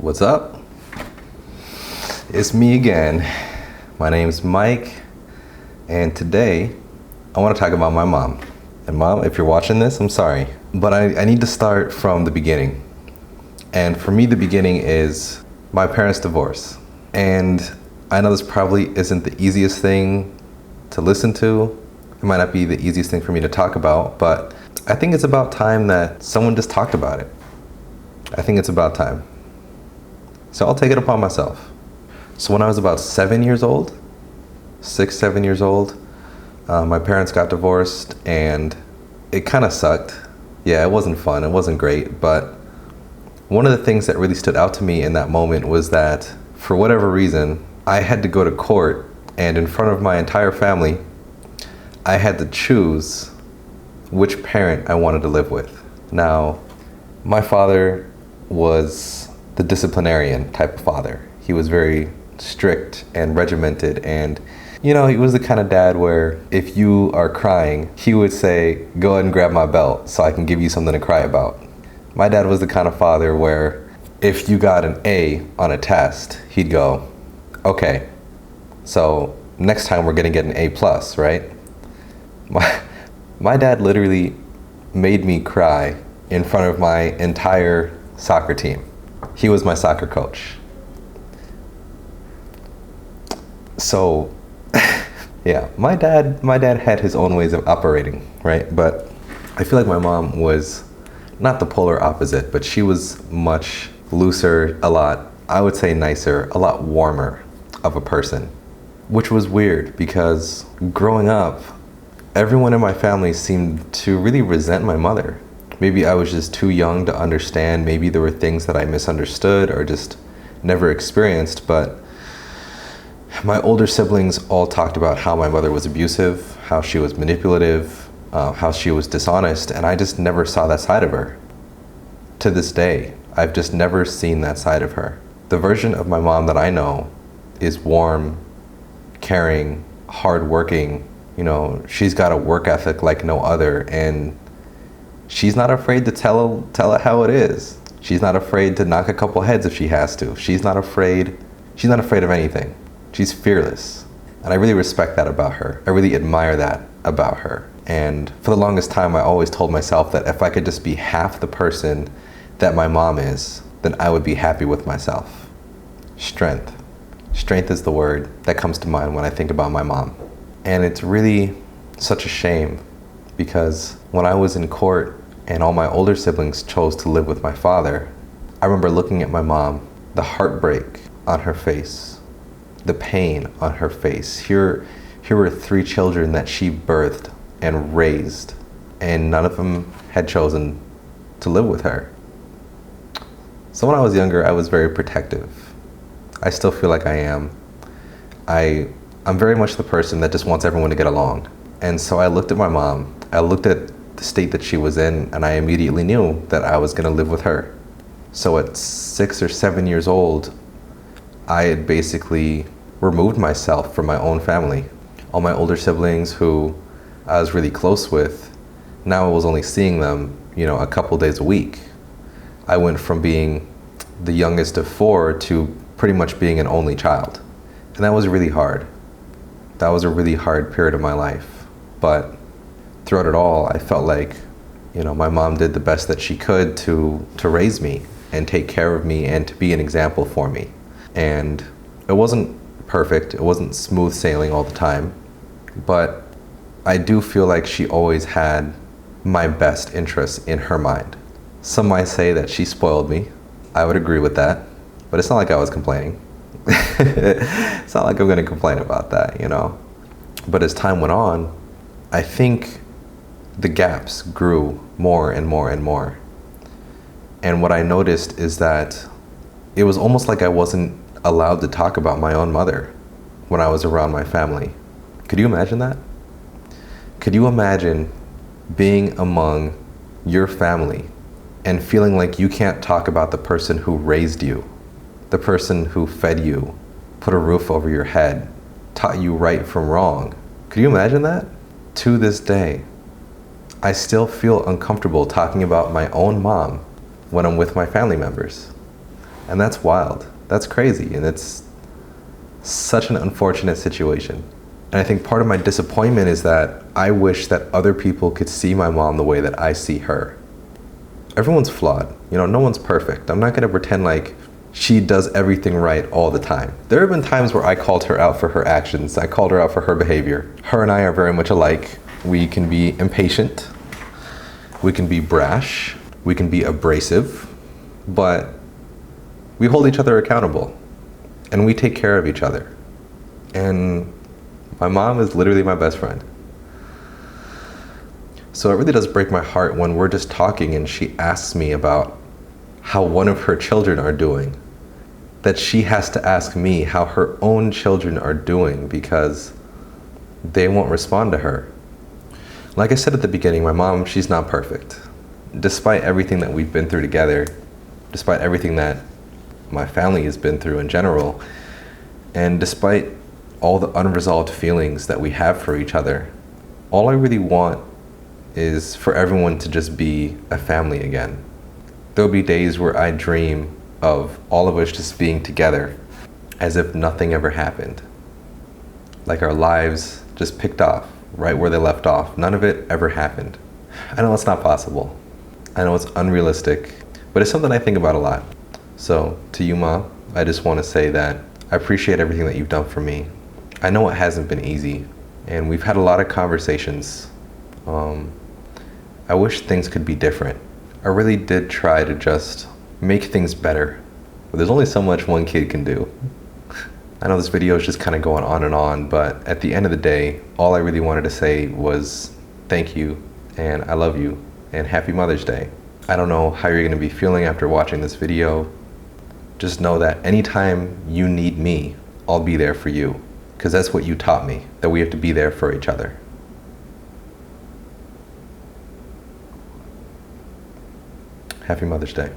What's up? It's me again. My name's Mike, and today I want to talk about my mom. And Mom, if you're watching this, I'm sorry. But I need to start from the beginning. And for me, the beginning is my parents' divorce. And I know this probably isn't the easiest thing to listen to. It might not be the easiest thing for me to talk about, but I think it's about time that someone just talked about it. I think it's about time. So I'll take it upon myself. So when I was about 7 years old, 7 years old, my parents got divorced and it kind of sucked. Yeah, it wasn't fun, it wasn't great, but one of the things that really stood out to me in that moment was that for whatever reason, I had to go to court, and in front of my entire family, I had to choose which parent I wanted to live with. Now, my father was the disciplinarian type of father. He was very strict and regimented, and he was the kind of dad where if you are crying, he would say, "Go ahead and grab my belt so I can give you something to cry about." My dad was the kind of father where if you got an A on a test, he'd go, "Okay, so next time we're gonna get an A plus, right?" My dad literally made me cry in front of my entire soccer team. He was my soccer coach. So, yeah, my dad had his own ways of operating, right? But I feel like my mom was not the polar opposite, but she was much looser, I would say nicer, a lot warmer of a person, which was weird because growing up, everyone in my family seemed to really resent my mother. Maybe I was just too young to understand. Maybe there were things that I misunderstood or just never experienced. But my older siblings all talked about how my mother was abusive, how she was manipulative, how she was dishonest, and I just never saw that side of her. To this day, I've just never seen that side of her. The version of my mom that I know is warm, caring, hardworking. She's got a work ethic like no other, and she's not afraid to tell it how it is. She's not afraid to knock a couple heads if she has to. She's not afraid of anything. She's fearless. And I really respect that about her. I really admire that about her. And for the longest time, I always told myself that if I could just be half the person that my mom is, then I would be happy with myself. Strength. Strength is the word that comes to mind when I think about my mom. And it's really such a shame because when I was in court and all my older siblings chose to live with my father, I remember looking at my mom, the heartbreak on her face, the pain on her face. Here were 3 children that she birthed and raised, and none of them had chosen to live with her. So when I was younger, I was very protective. I still feel like I am. I'm very much the person that just wants everyone to get along. And so I looked at my mom, I looked at the state that she was in, and I immediately knew that I was gonna live with her. So at 6 or 7 years old, I had basically removed myself from my own family. All my older siblings who I was really close with, now I was only seeing them, a couple days a week. I went from being the youngest of 4 to pretty much being an only child. And that was really hard. That was a really hard period of my life. But throughout it all, I felt like, my mom did the best that she could to raise me and take care of me and to be an example for me. And it wasn't perfect. It wasn't smooth sailing all the time. But I do feel like she always had my best interests in her mind. Some might say that she spoiled me. I would agree with that. But it's not like I was complaining. It's not like I'm going to complain about that, But as time went on, I think the gaps grew more and more and more. And what I noticed is that it was almost like I wasn't allowed to talk about my own mother when I was around my family. Could you imagine that? Could you imagine being among your family and feeling like you can't talk about the person who raised you, the person who fed you, put a roof over your head, taught you right from wrong? Could you imagine that? To this day, I still feel uncomfortable talking about my own mom when I'm with my family members. And that's wild. That's crazy. And it's such an unfortunate situation. And I think part of my disappointment is that I wish that other people could see my mom the way that I see her. Everyone's flawed. You know, no one's perfect. I'm not going to pretend like she does everything right all the time. There have been times where I called her out for her actions. I called her out for her behavior. Her and I are very much alike. We can be impatient. We can be brash. We can be abrasive. But we hold each other accountable. And we take care of each other. And my mom is literally my best friend. So it really does break my heart when we're just talking and she asks me about how one of her children are doing, that she has to ask me how her own children are doing because they won't respond to her. Like I said at the beginning, my mom, she's not perfect. Despite everything that we've been through together, despite everything that my family has been through in general, and despite all the unresolved feelings that we have for each other, all I really want is for everyone to just be a family again. There'll be days where I dream of all of us just being together as if nothing ever happened. Like our lives just picked off right where they left off. None of it ever happened. I know it's not possible. I know it's unrealistic, but it's something I think about a lot. So to you, Mom, I just want to say that I appreciate everything that you've done for me. I know it hasn't been easy, and we've had a lot of conversations. I wish things could be different. I really did try to just make things better, but there's only so much one kid can do. I know this video is just kind of going on and on, but at the end of the day, all I really wanted to say was thank you, and I love you, and happy Mother's Day. I don't know how you're going to be feeling after watching this video. Just know that anytime you need me, I'll be there for you. Because that's what you taught me, that we have to be there for each other. Happy Mother's Day.